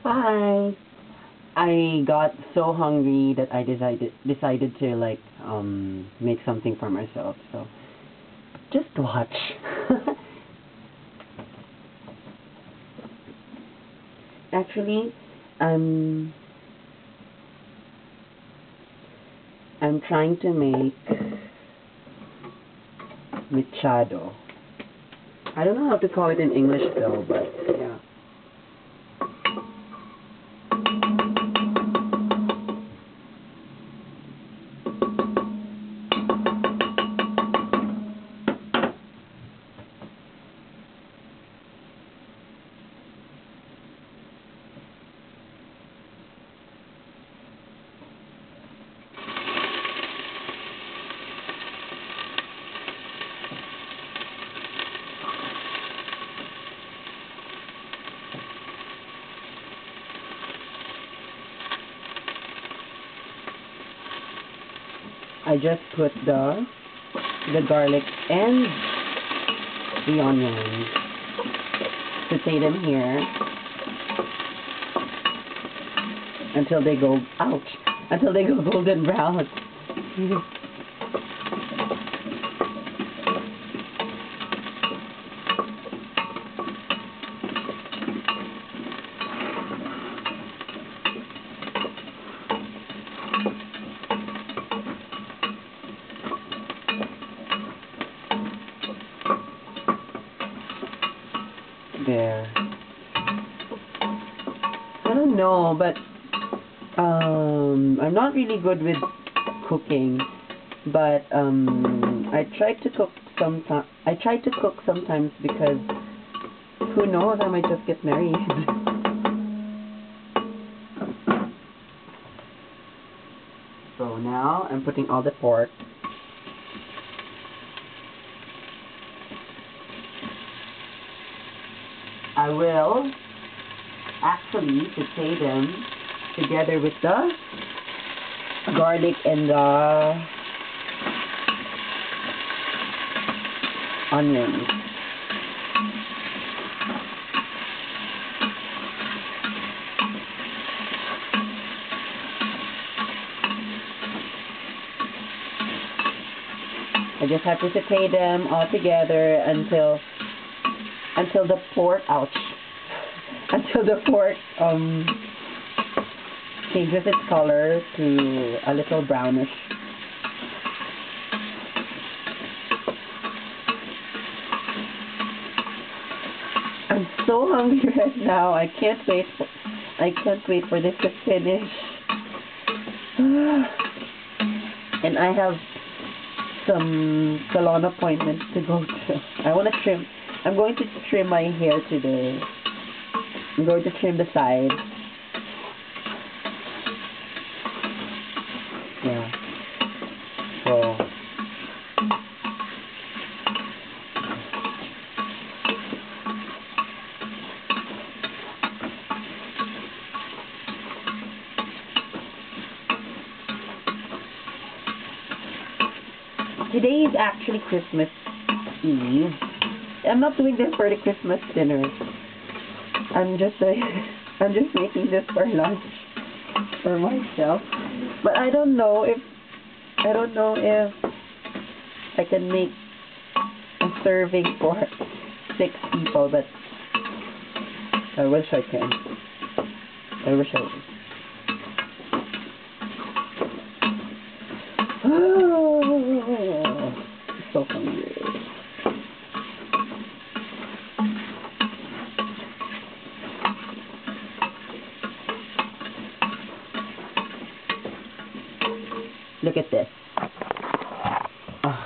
Hi. I got so hungry that I decided to like make something for myself. So just watch. Actually, I'm I'm trying to make Mechado. I don't know how to call it in English though, but yeah. I just put the garlic and the onions. Saute them here until they go until they go golden brown. There. I don't know, but I'm not really good with cooking, but I try to cook sometimes because who knows, I might just get married. So now I'm putting all the pork. I will actually saute them together with the garlic and the onions. I just have to saute them all together until the pork, until the pork changes its color to a little brownish. I'm so hungry right now. I can't wait for this to finish. And I have some salon appointments to go to. I'm going to trim my hair today. I'm going to trim the sides. Yeah. So today is actually Christmas Eve. I'm not doing this for the Christmas dinner. I'm just making this for lunch for myself. But I don't know if I can make a serving for 6 people, but I wish I can. I wish I would. Oh, so hungry. Look at this. Oh.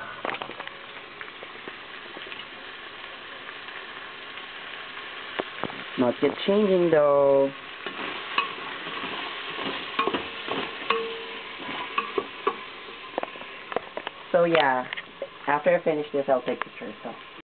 Not yet changing though. So yeah, after I finish this, I'll take pictures. So.